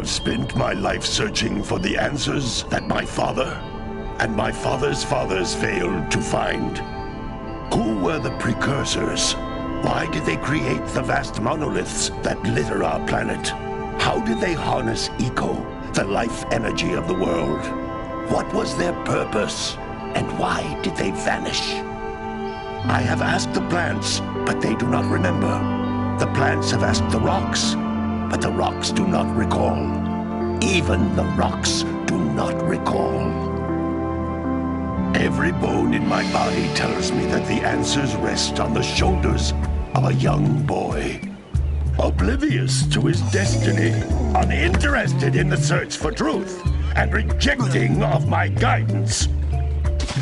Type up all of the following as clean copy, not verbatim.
have spent my life searching for the answers that my father and my father's fathers failed to find. Who were the precursors? Why did they create the vast monoliths that litter our planet? How did they harness eco, the life energy of the world? What was their purpose? And why did they vanish? I have asked the plants, but they do not remember. The plants have asked the rocks, but the rocks do not recall. Even the rocks do not recall. Every bone in my body tells me that the answers rest on the shoulders of a young boy. Oblivious to his destiny, uninterested in the search for truth, and rejecting of my guidance.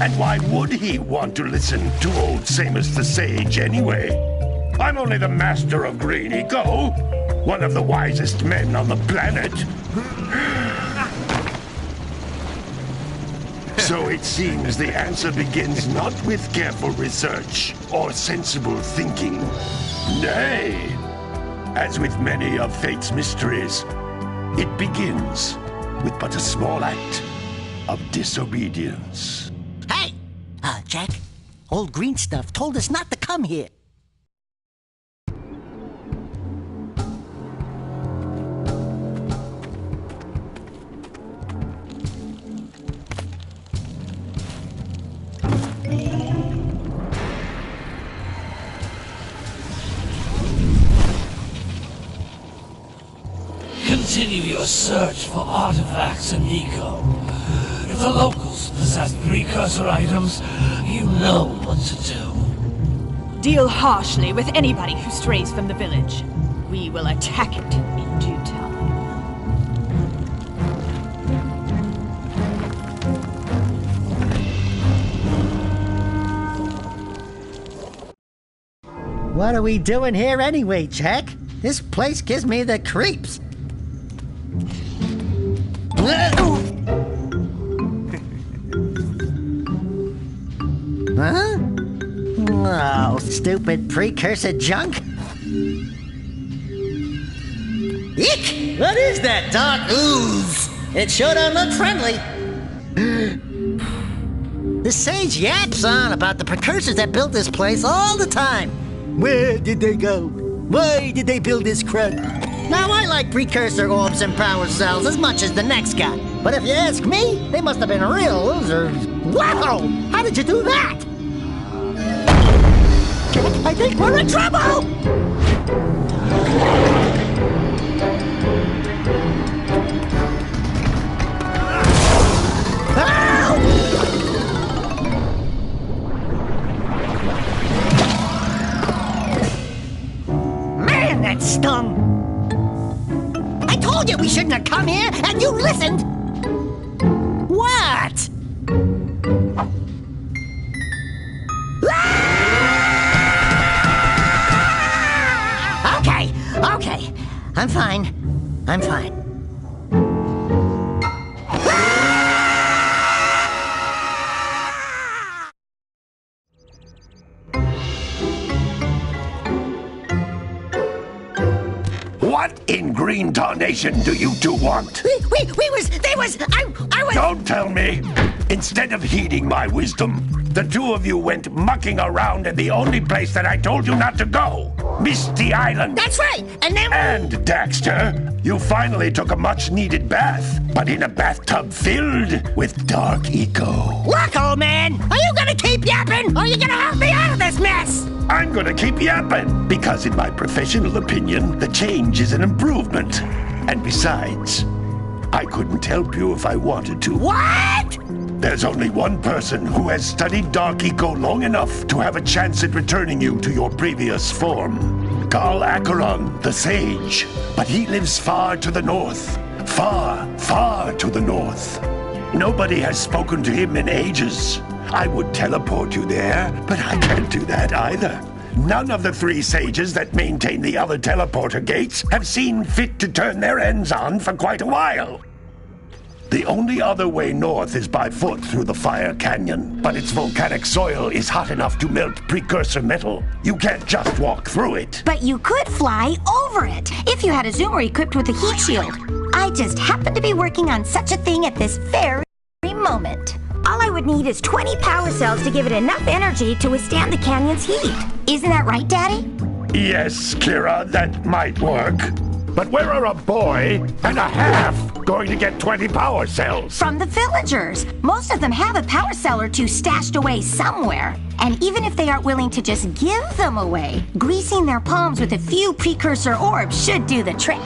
And why would he want to listen to old Samus the Sage anyway? I'm only the master of green eco, one of the wisest men on the planet. So it seems the answer begins not with careful research or sensible thinking. Nay, as with many of fate's mysteries, it begins with but a small act of disobedience. Hey! Jack, old green stuff told us not to come here. Continue your search for artifacts and eco. If the locals possess precursor items, you know what to do. Deal harshly with anybody who strays from the village. We will attack it in due time. What are we doing here anyway, Jack? This place gives me the creeps. Huh? Oh, stupid precursor junk. Eek! What is that dark ooze? It sure don't look friendly. The sage yaps on about the precursors that built this place all the time. Where did they go? Why did they build this crud? Now, I like precursor orbs and power cells as much as the next guy. But if you ask me, they must have been real losers. Wow! How did you do that? I think we're in trouble! Man, that stung! I told you we shouldn't have come here, and you listened! What? Okay. I'm fine. What in green tarnation do you two want? I was... Don't tell me! Instead of heeding my wisdom, the two of you went mucking around in the only place that I told you not to go! Misty Island! That's right! And then... And, Dexter, you finally took a much-needed bath, but in a bathtub filled with dark eco. Look, old man! Are you gonna keep yapping, or are you gonna help me out of this mess? I'm gonna keep yapping, because in my professional opinion, the change is an improvement. And besides, I couldn't help you if I wanted to. What? There's only one person who has studied Dark Eco long enough to have a chance at returning you to your previous form. Carl Acheron, the Sage. But he lives far to the north. Far, far to the north. Nobody has spoken to him in ages. I would teleport you there, but I can't do that either. None of the three sages that maintain the other teleporter gates have seen fit to turn their ends on for quite a while. The only other way north is by foot through the Fire Canyon, but its volcanic soil is hot enough to melt precursor metal. You can't just walk through it. But you could fly over it, if you had a zoomer equipped with a heat shield. I just happen to be working on such a thing at this very moment. All I would need is 20 power cells to give it enough energy to withstand the canyon's heat. Isn't that right, Daddy? Yes, Kira, that might work. But where are a boy and a half going to get 20 power cells? From the villagers. Most of them have a power cell or two stashed away somewhere. And even if they aren't willing to just give them away, greasing their palms with a few precursor orbs should do the trick.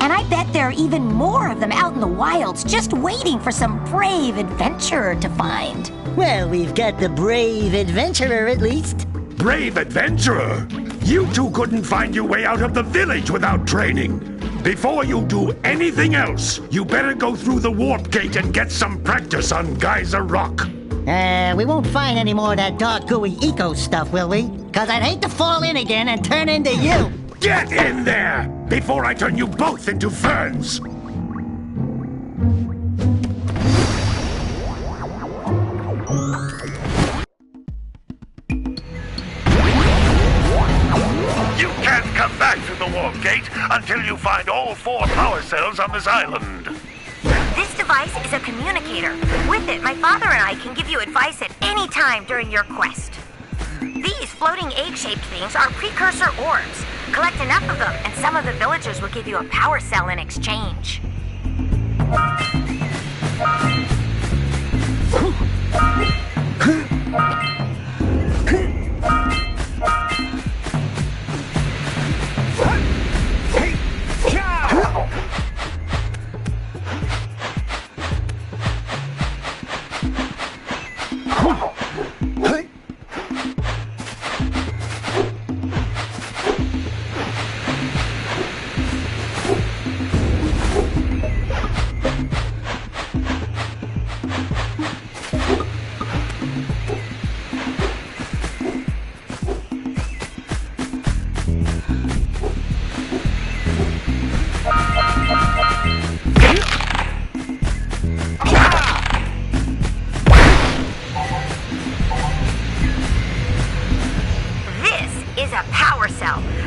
And I bet there are even more of them out in the wilds just waiting for some brave adventurer to find. Well, we've got the brave adventurer at least. Brave adventurer? You two couldn't find your way out of the village without training. Before you do anything else, you better go through the warp gate and get some practice on Geyser Rock. We won't find any more of that dark gooey eco stuff, will we? 'Cause I'd hate to fall in again and turn into you. Get in there before I turn you both into ferns. You can't come back through the warp gate until you find all 4 power cells on this island. This device is a communicator. With it, my father and I can give you advice at any time during your quest. These floating egg-shaped things are precursor orbs. Collect enough of them, and some of the villagers will give you a power cell in exchange.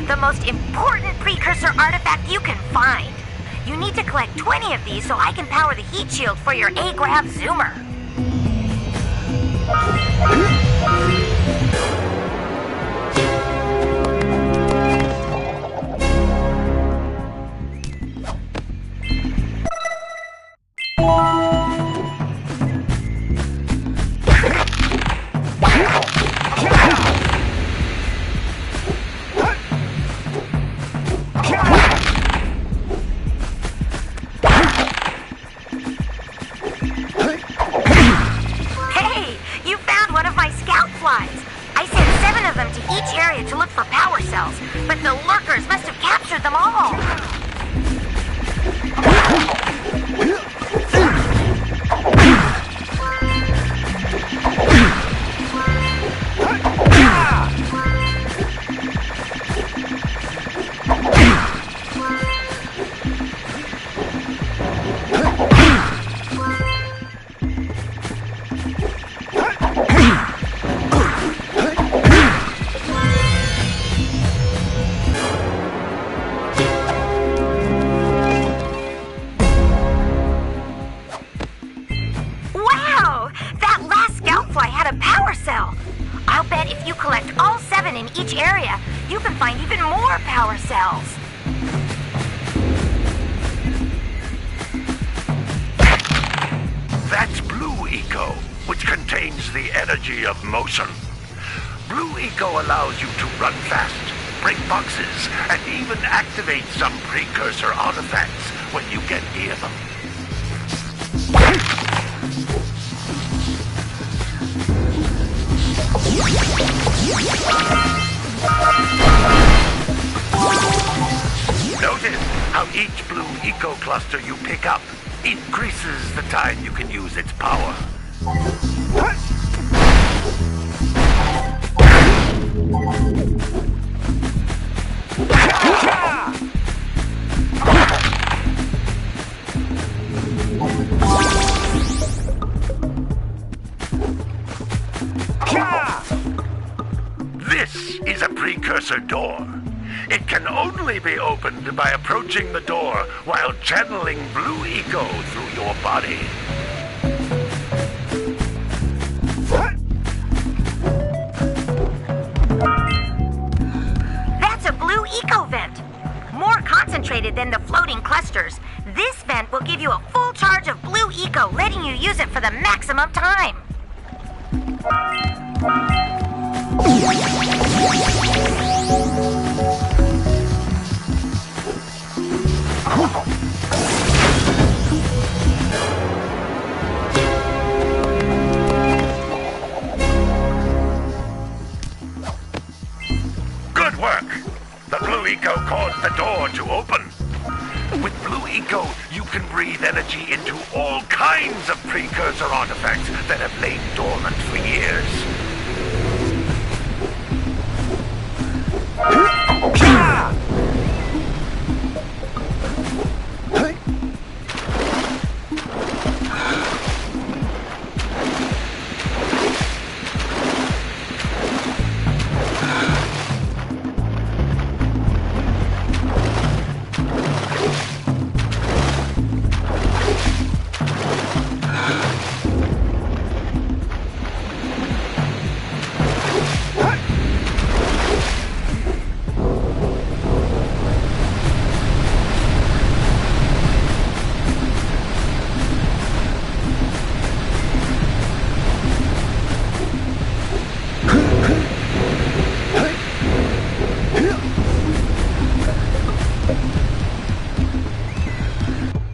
The most important precursor artifact you can find. You need to collect 20 of these so I can power the heat shield for your A-Grav Zoomer. To look for power cells, but the lurkers must have captured them all. I'll bet if you collect all 7 in each area, you can find even more power cells. That's Blue Eco, which contains the energy of motion. Blue Eco allows you to run fast, break boxes, and even activate some precursor artifacts when you get near them. Notice how each Blue Eco cluster you pick up increases the time you can use its power. This is a precursor door. It can only be opened by approaching the door while channeling blue eco through your body. That's a blue eco vent. More concentrated than the floating clusters. This vent will give you a full charge of blue eco, letting you use it for the maximum time. Good work! The blue eco caused the door to open. With blue eco, you can breathe energy into all kinds of precursor artifacts that have lain dormant for years.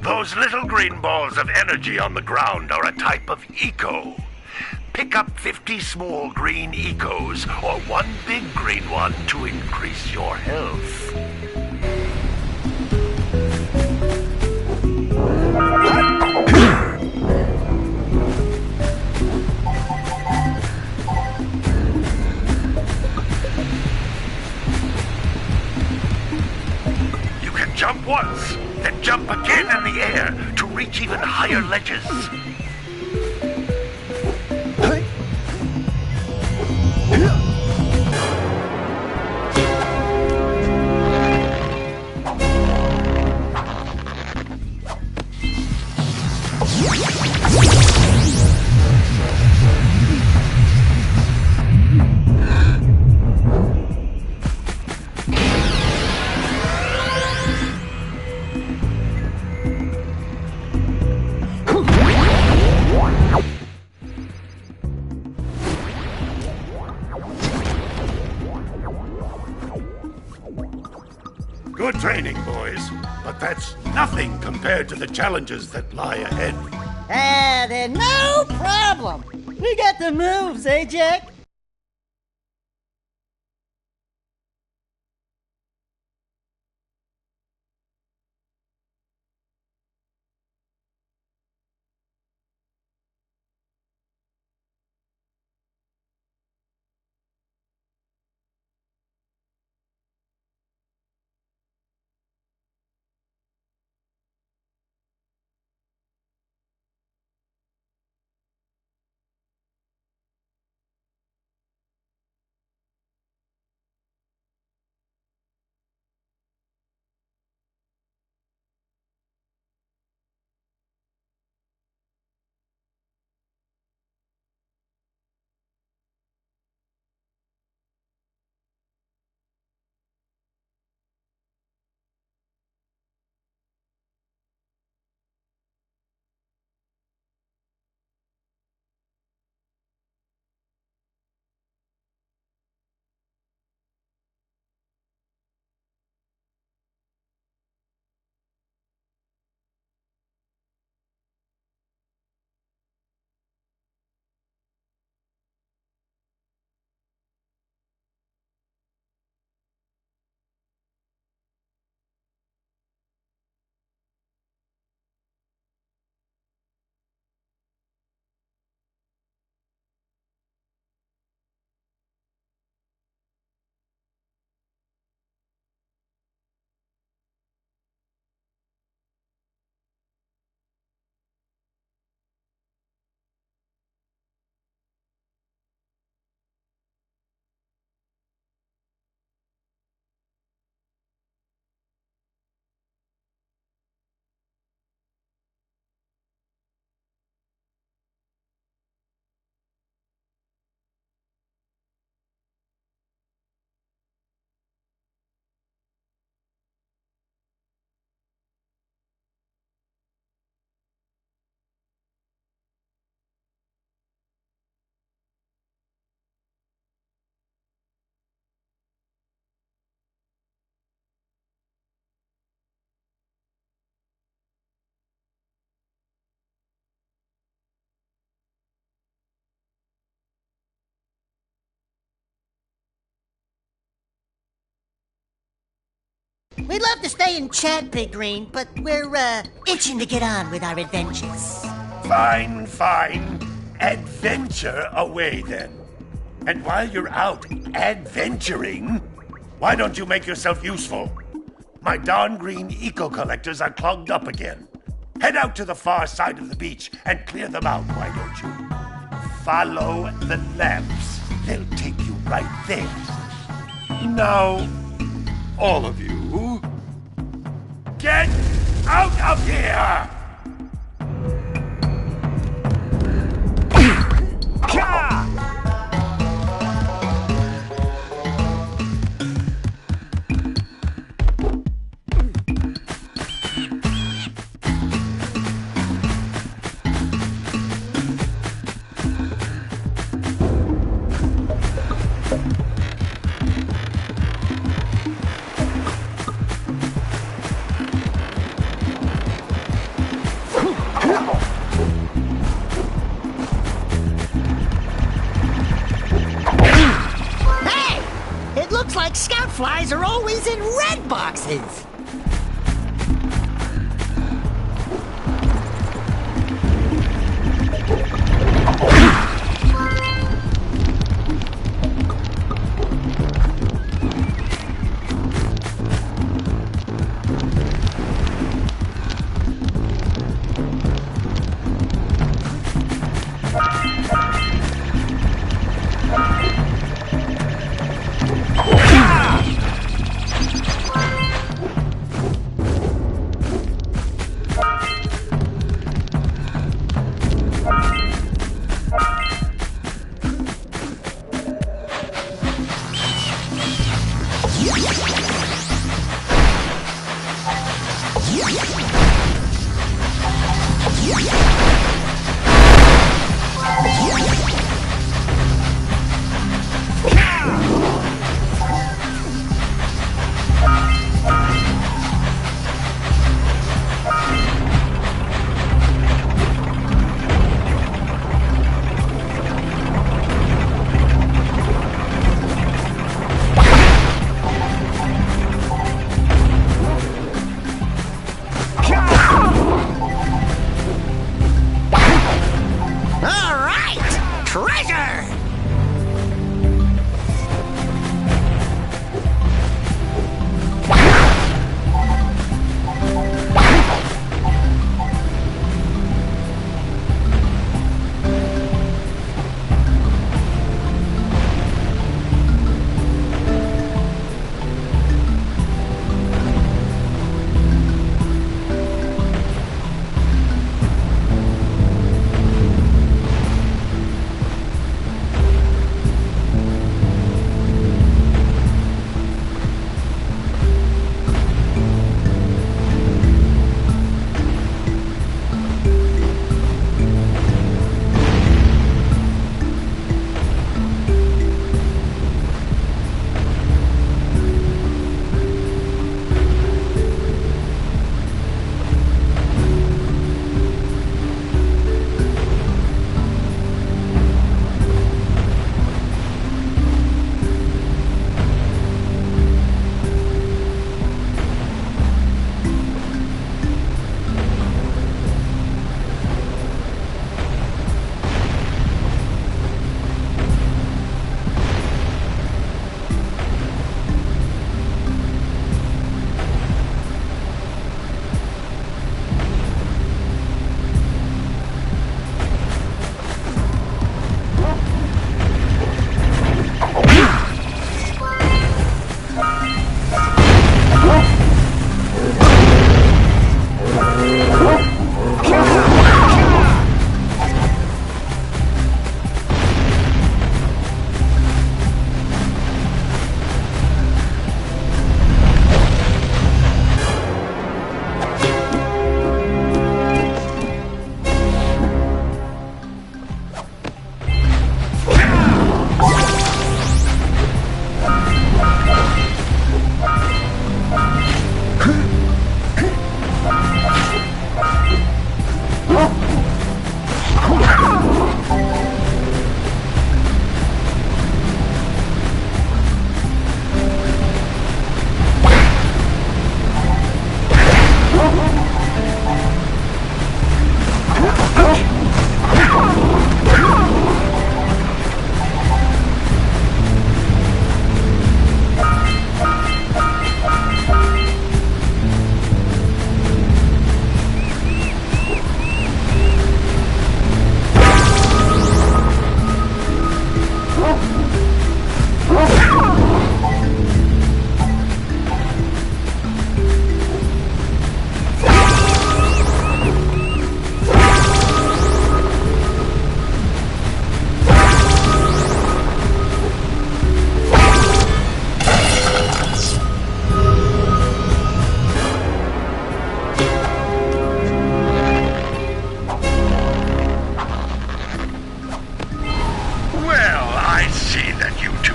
Those little green balls of energy on the ground are a type of eco. Pick up 50 small green ecos or one big green one to increase your health. You can jump once, then jump again in the air to reach even higher ledges. Good training, boys, but that's nothing compared to the challenges that lie ahead. Then no problem. We got the moves, eh, Jack? We'd love to stay and chat, Big Green, but we're, itching to get on with our adventures. Fine, fine. Adventure away then. And while you're out adventuring, why don't you make yourself useful? My darn green eco-collectors are clogged up again. Head out to the far side of the beach and clear them out, why don't you? Follow the lamps. They'll take you right there. Now, all of you, get out of here! Looks like scout flies are always in red boxes.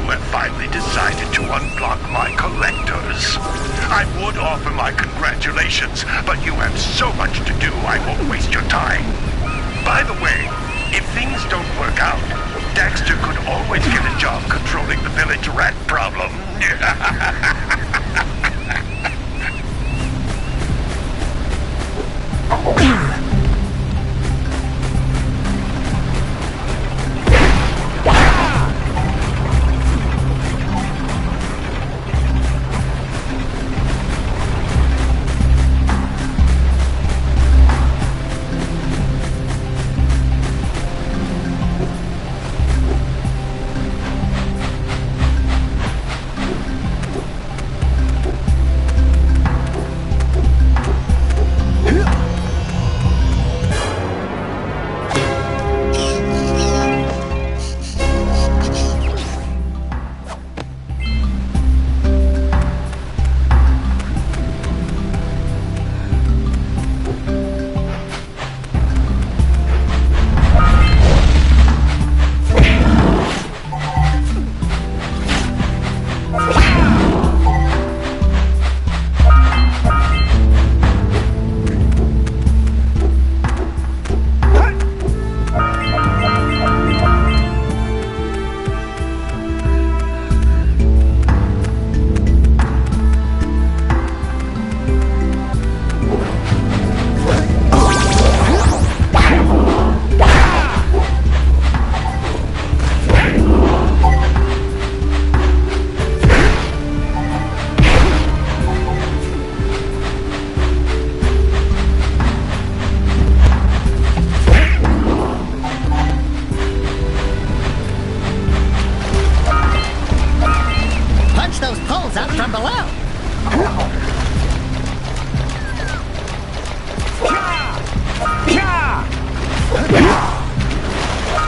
have finally decided to unblock my collectors. I would offer my congratulations, but you have so much to do I won't waste your time. By the way, if things don't work out, Dexter could always get a job controlling the village rat problem.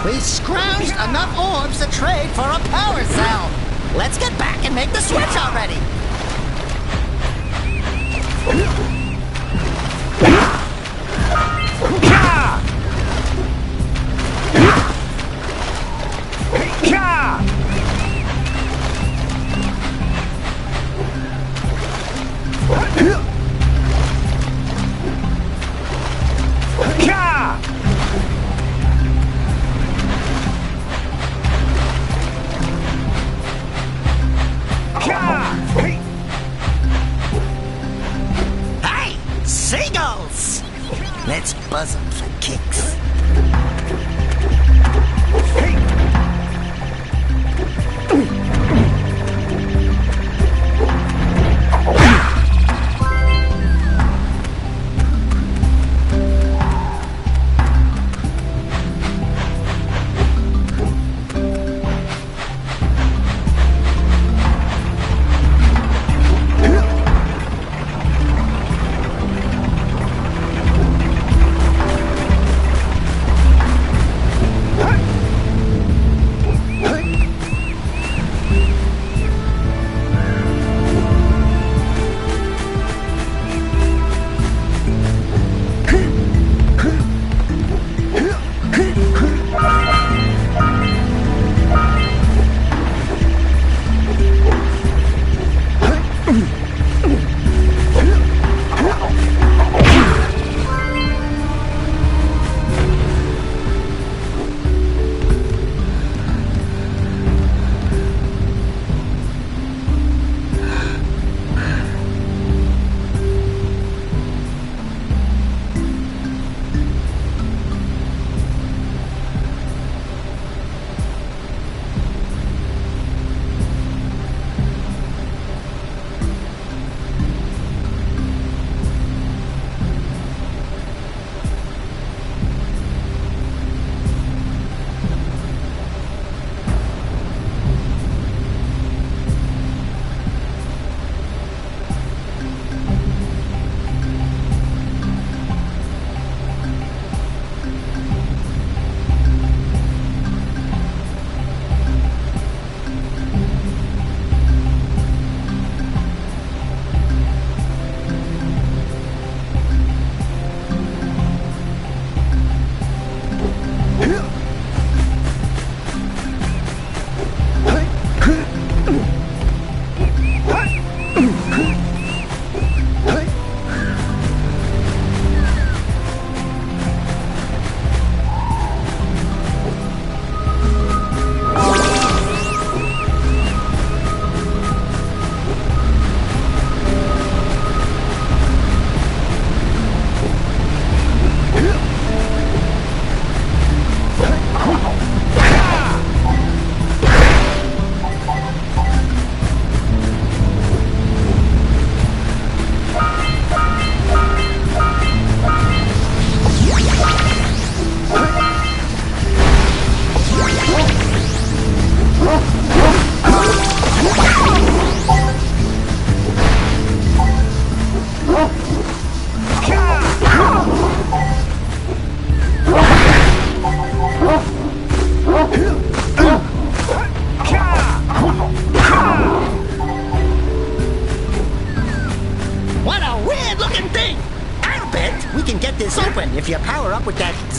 We scrounged enough orbs to trade for a power cell. Let's get back and make the switch already.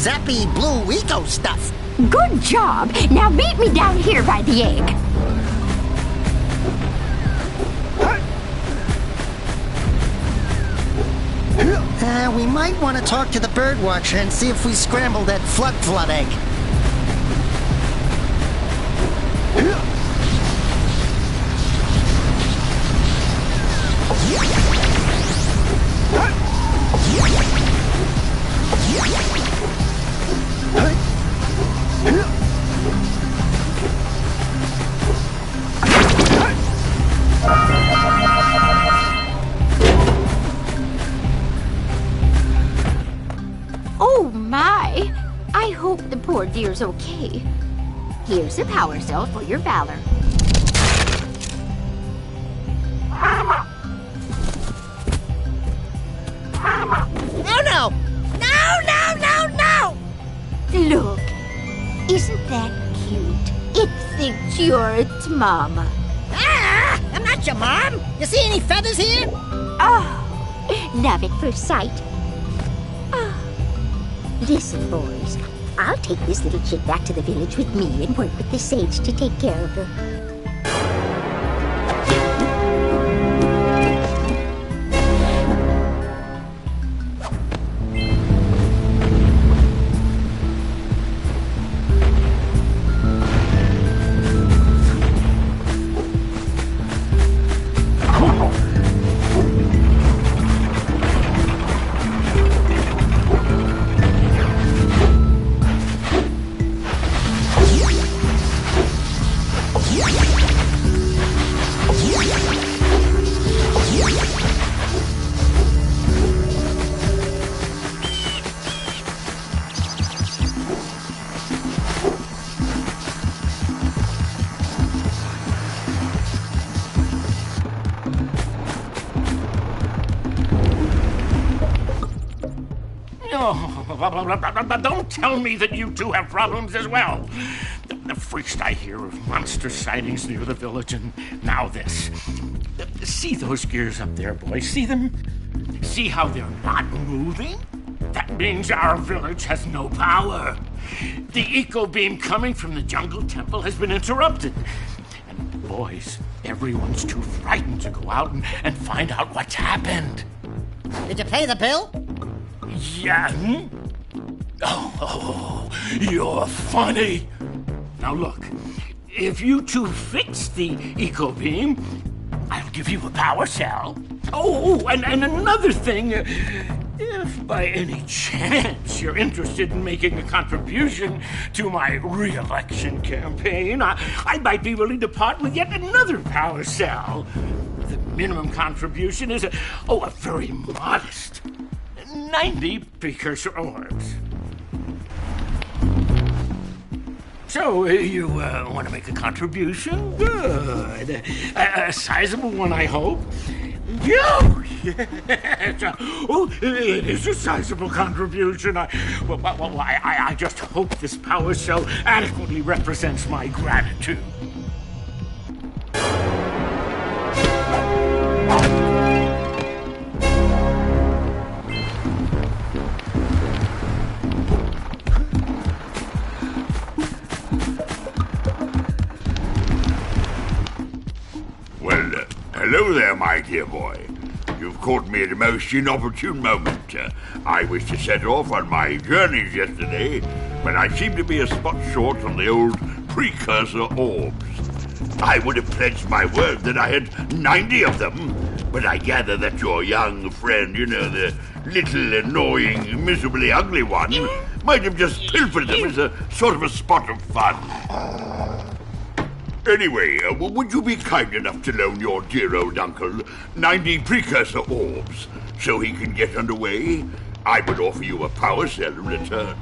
zappy blue eco stuff. Good job. Now meet me down here by the egg. We might want to talk to the bird watcher and see if we scramble that flood egg. Oh my! I hope the poor dear's okay. Here's a power cell for your valor. Oh no! No! Look, isn't that cute? It thinks you're its mama. Ah! I'm not your mom! You see any feathers here? Oh, love at first sight. Oh. Listen, boys. I'll take this little chick back to the village with me and work with the sage to take care of her. Don't tell me that you two have problems as well. First I hear of monster sightings near the village, and now this. See those gears up there, boys? See them? See how they're not moving? That means our village has no power. The eco beam coming from the jungle temple has been interrupted. And boys, everyone's too frightened to go out and find out what's happened. Did you pay the bill? Yeah. Oh, you're funny. Now look, if you two fix the eco beam, I'll give you a power cell. Oh, and another thing, if by any chance you're interested in making a contribution to my re-election campaign, I might be willing to part with yet another power cell. The minimum contribution is a very modest 90 precursor orbs. So, you want to make a contribution? Good. A sizable one, I hope. Oh, yes. Oh, it is a sizable contribution. I just hope this power cell adequately represents my gratitude. Hello there, my dear boy. You've caught me at a most inopportune moment. I was to set off on my journeys yesterday, but I seem to be a spot short on the old precursor orbs. I would have pledged my word that I had 90 of them, but I gather that your young friend, the little annoying, miserably ugly one, might have just pilfered them as a sort of a spot of fun. Anyway, would you be kind enough to loan your dear old uncle 90 precursor orbs so he can get underway? I would offer you a power cell in return.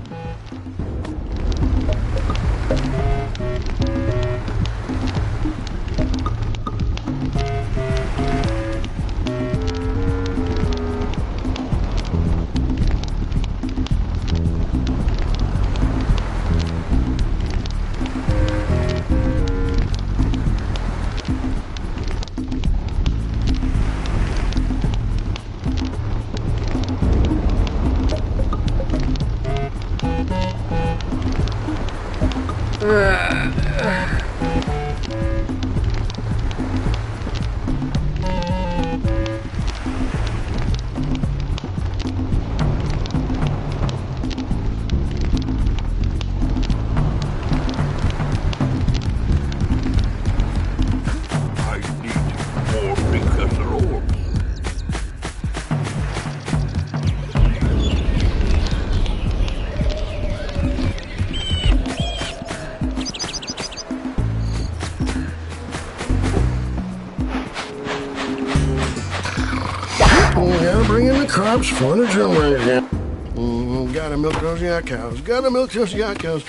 crops for the jungle again. Gotta milk those yak cows. Gotta milk those yak cows.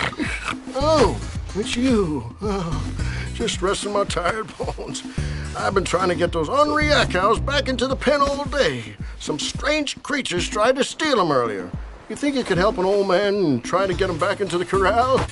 Oh, it's you. Oh, just resting my tired bones. I've been trying to get those ornery yak cows back into the pen all day. Some strange creatures tried to steal them earlier. You think you could help an old man and try to get them back into the corral?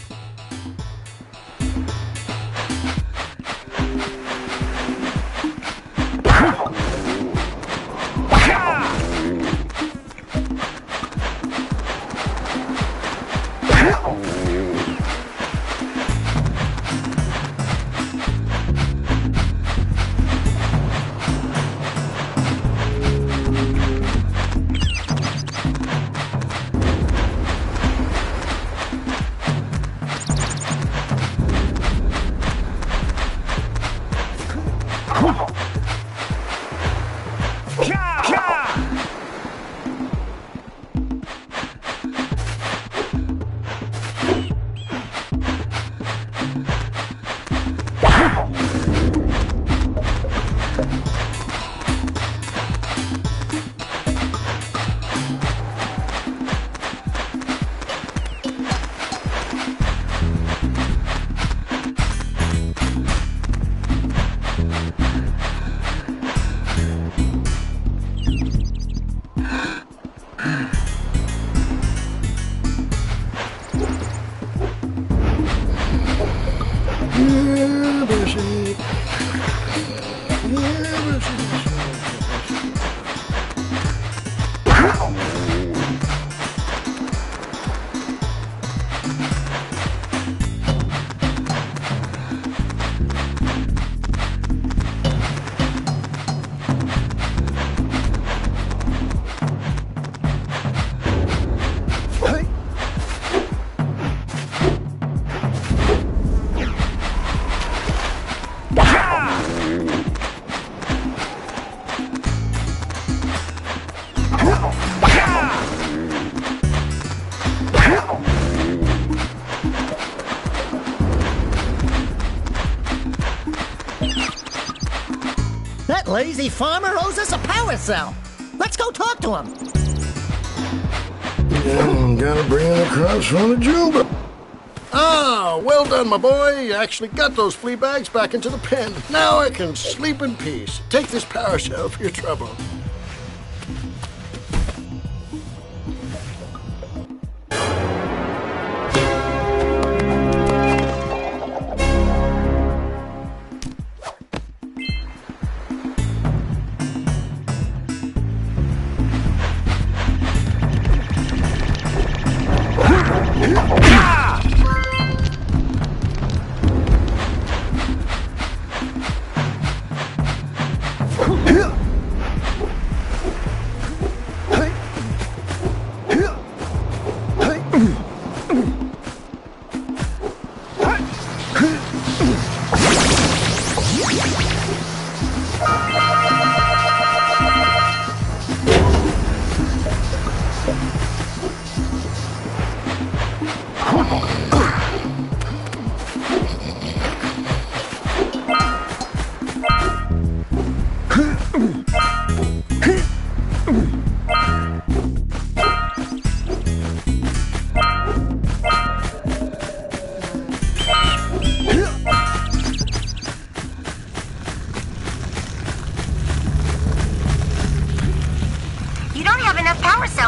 That lazy farmer owes us a power cell. Let's go talk to him. Yeah, gotta bring in the crops from the jungle. Ah, well done, my boy. You actually got those flea bags back into the pen. Now I can sleep in peace. Take this power cell for your trouble.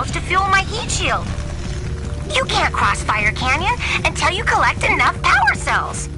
To fuel my heat shield. You can't cross Fire Canyon until you collect enough power cells.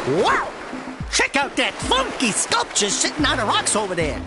Wow! Check out that funky sculpture sitting on the rocks over there.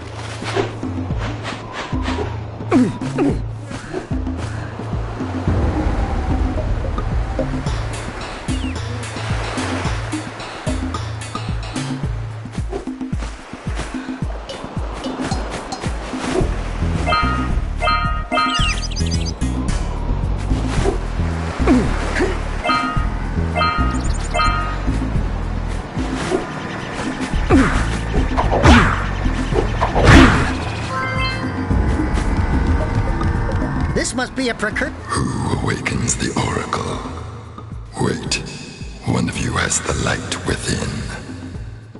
This must be a precursor. Who awakens the oracle? Wait, one of you has the light within.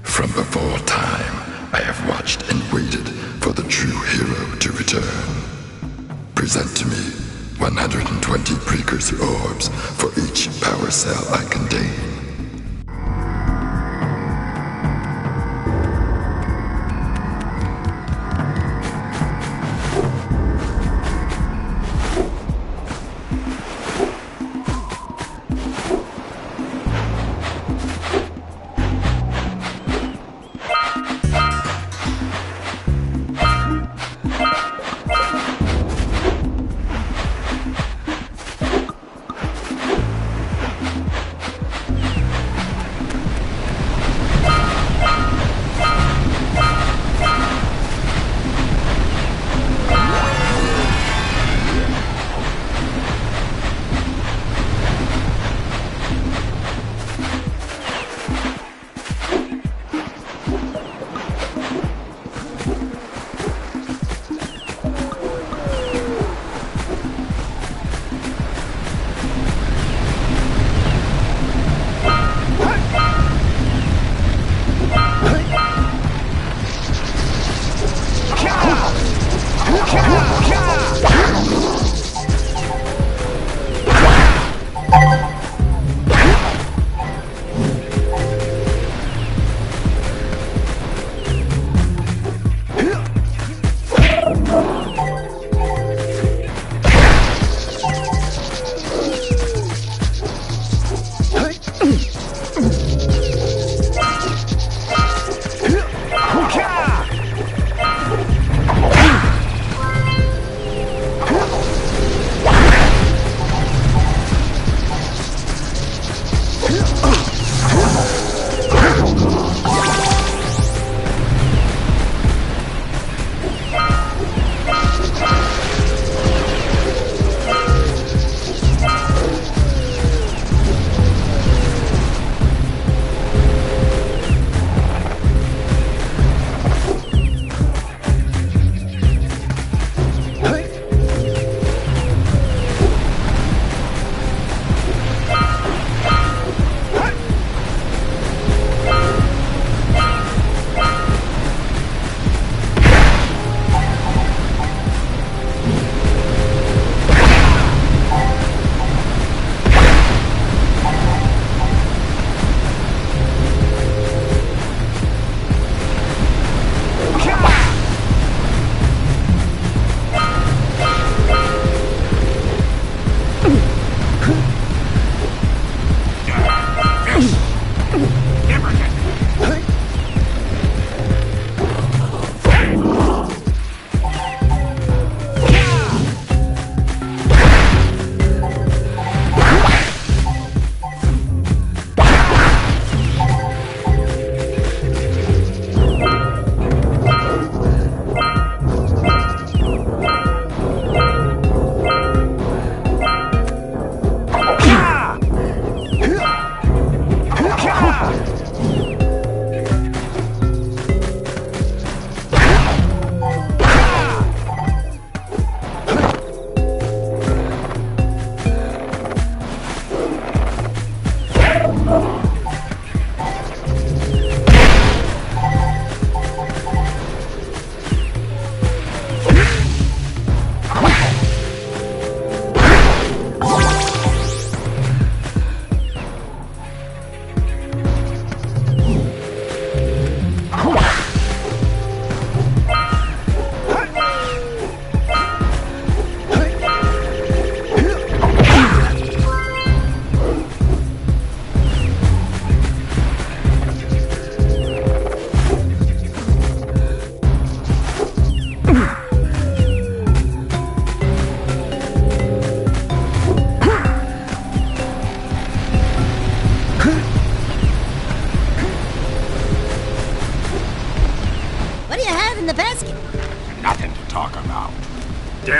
From before time, I have watched and waited for the true hero to return. Present to me 120 precursor orbs for each power cell I contain.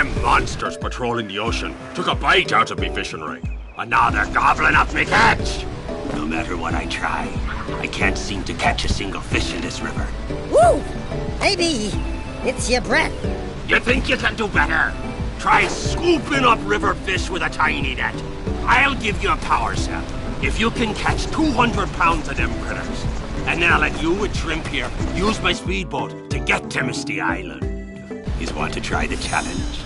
Them monsters patrolling the ocean took a bite out of me fishing rig. And now they're gobbling up me catch. No matter what I try, I can't seem to catch a single fish in this river. Woo! Maybe it's your breath. You think you can do better? Try scooping up river fish with a tiny net. I'll give you a power cell if you can catch 200 pounds of them critters. And then I'll let you and Shrimp here use my speedboat to get to Misty Island. You want to try the challenge?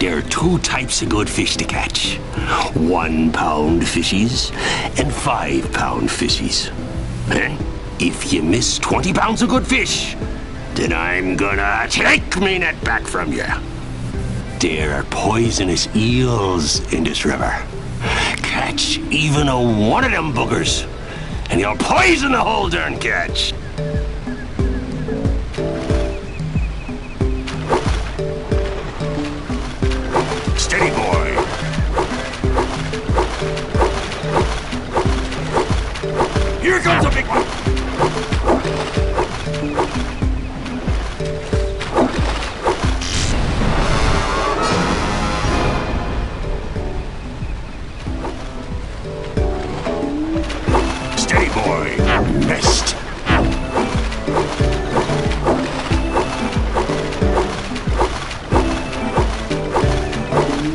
There are two types of good fish to catch. 1 pound fishies and 5 pound fishies. If you miss 20 pounds of good fish, then I'm gonna take me net back from you. There are poisonous eels in this river. Catch even one of them buggers, and you'll poison the whole darn catch. Steady, boy. Here comes a big one. Steady, boy. Missed.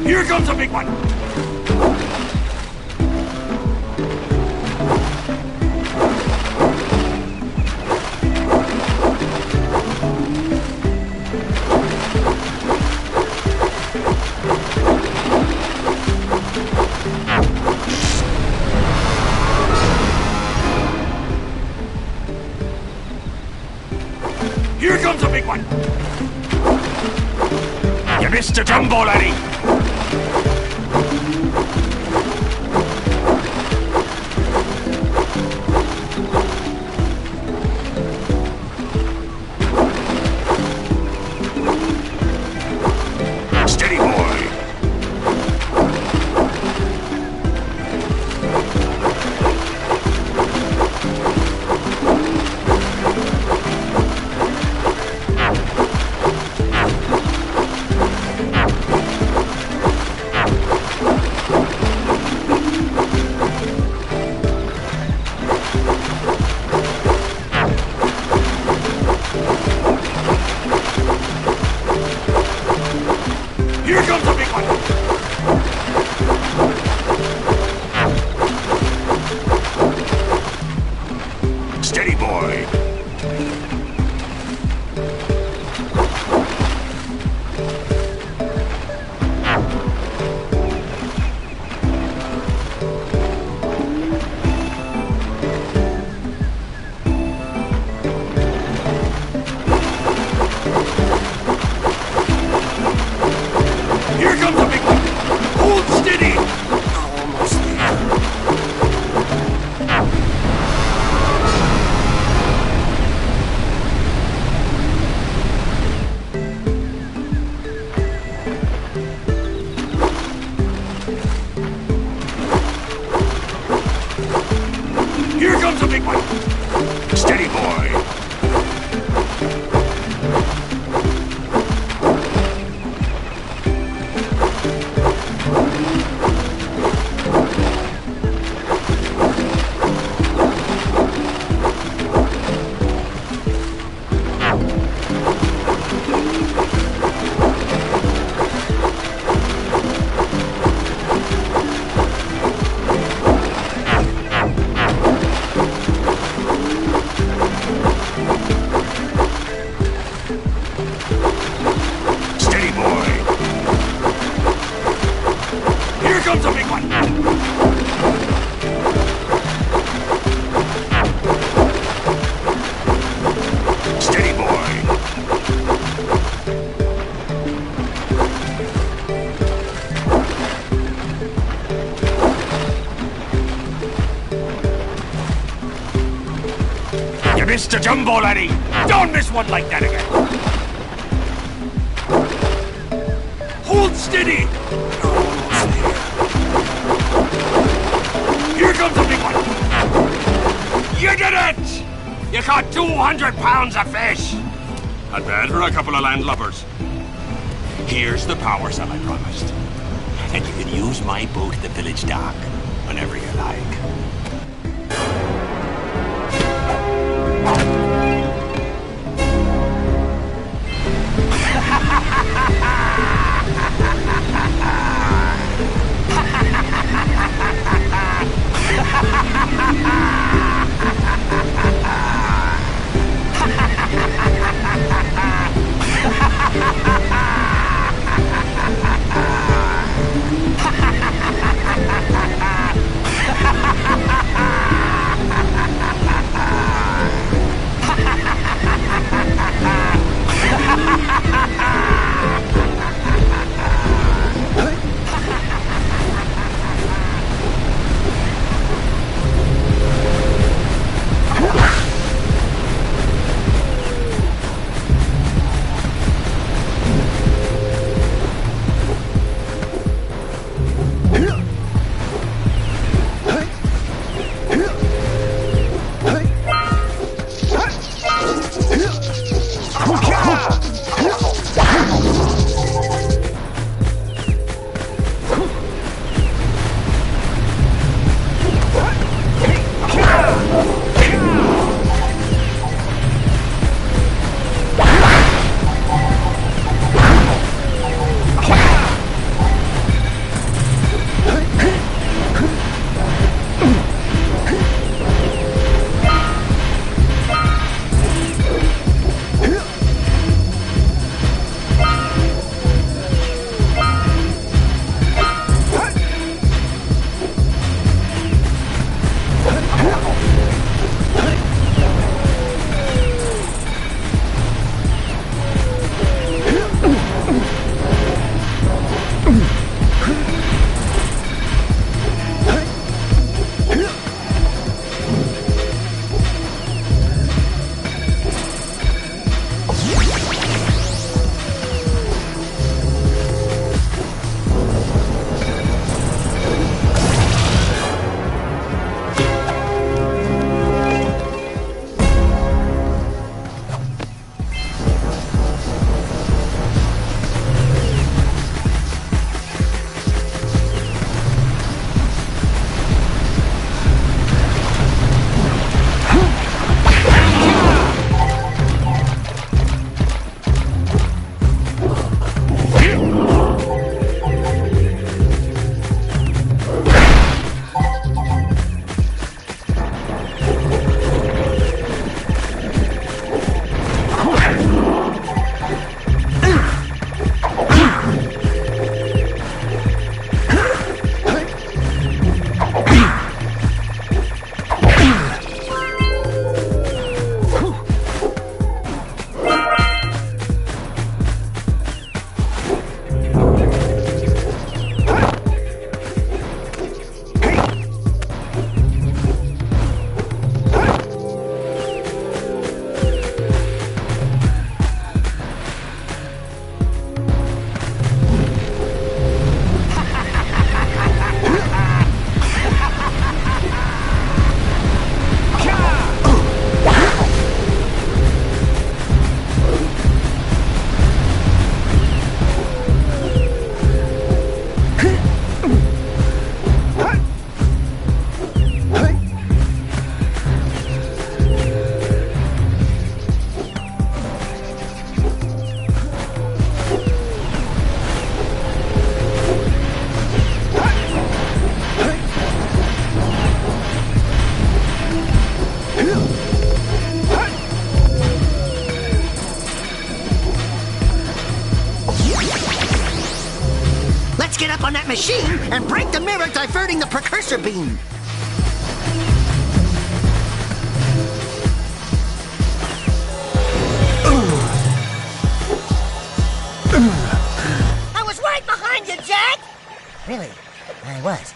Here comes a big one! Here comes a big one! You missed a jumbo, laddie! Steady, boy. Here comes a big one! Steady, boy. Here Mr. Jumbo Laddie! Don't miss one like that again! Hold steady! Here comes the big one! You did it! You caught 200 pounds of fish! Not bad for a couple of landlubbers. Here's the power cell I promised. And you can use my boat at the village dock whenever you like. on that machine and break the mirror diverting the precursor beam. I was right behind you, Jack! Really? I was.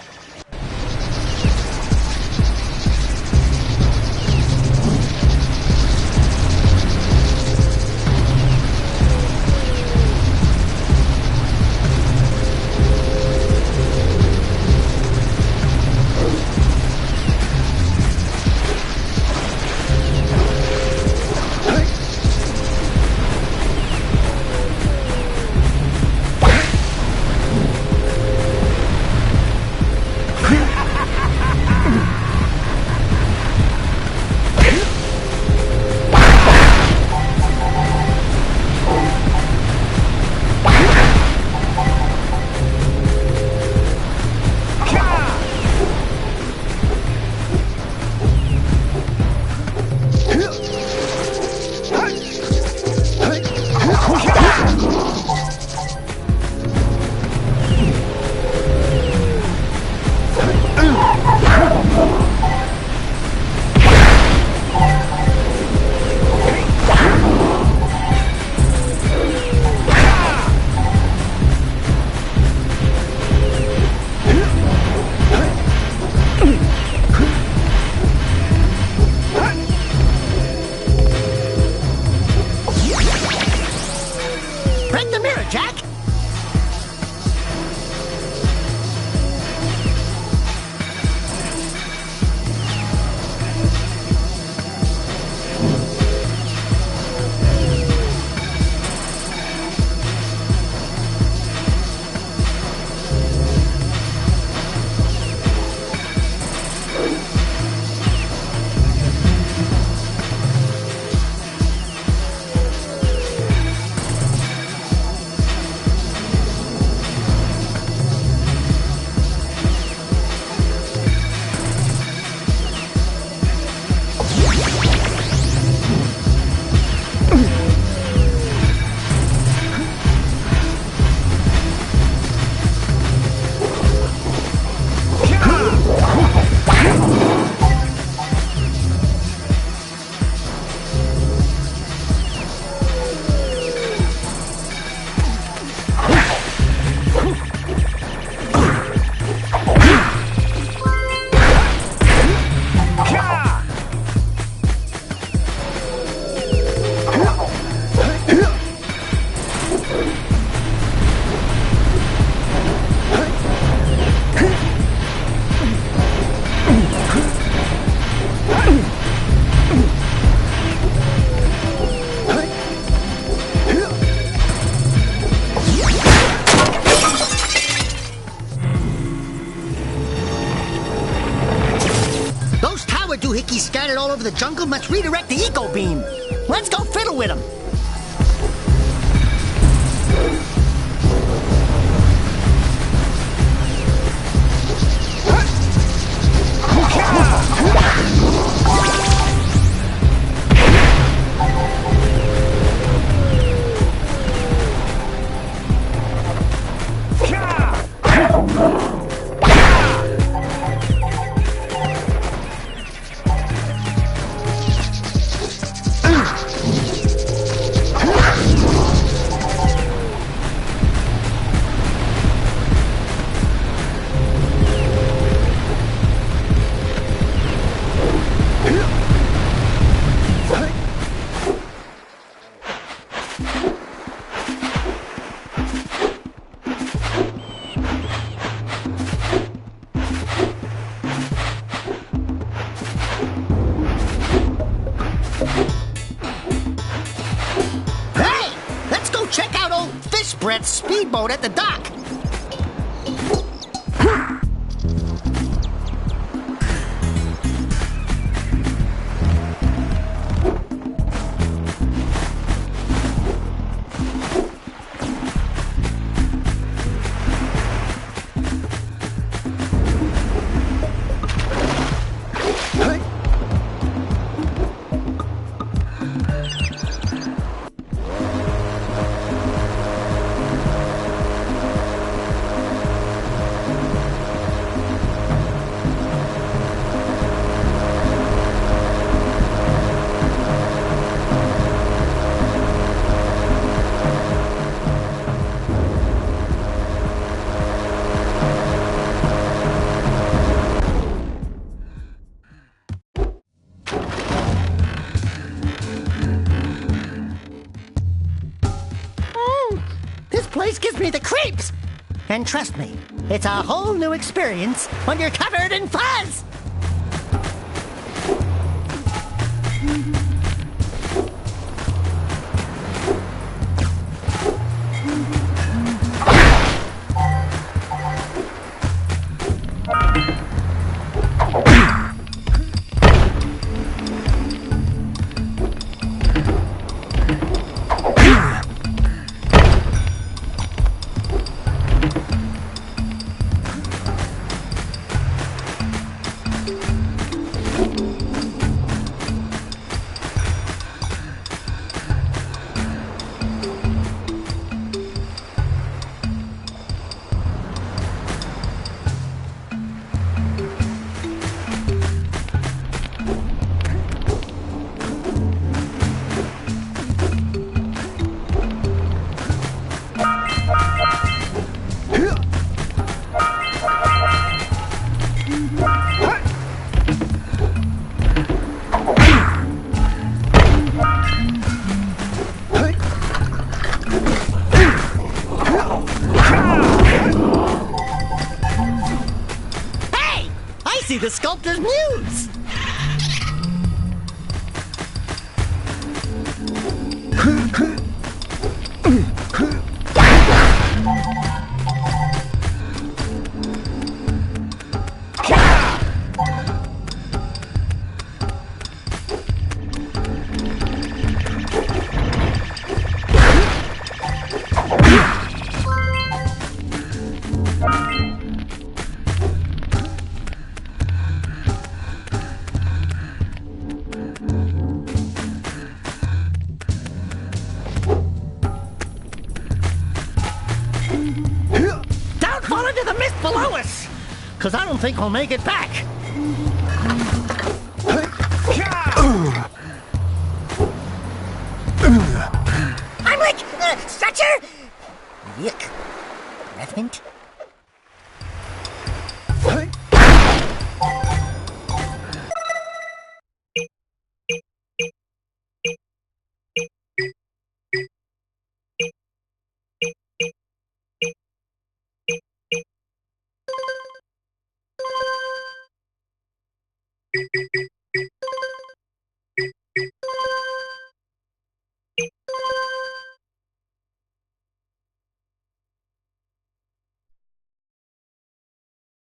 scattered all over the jungle must redirect the eco beam. Let's go fiddle with them. Brett's speedboat at the dock. This gives me the creeps! And trust me, it's a whole new experience when you're covered in fuzz! See the sculptor's muse! Below us, because I don't think we'll make it back. I'm like, Stretcher? Yuck. Revenant?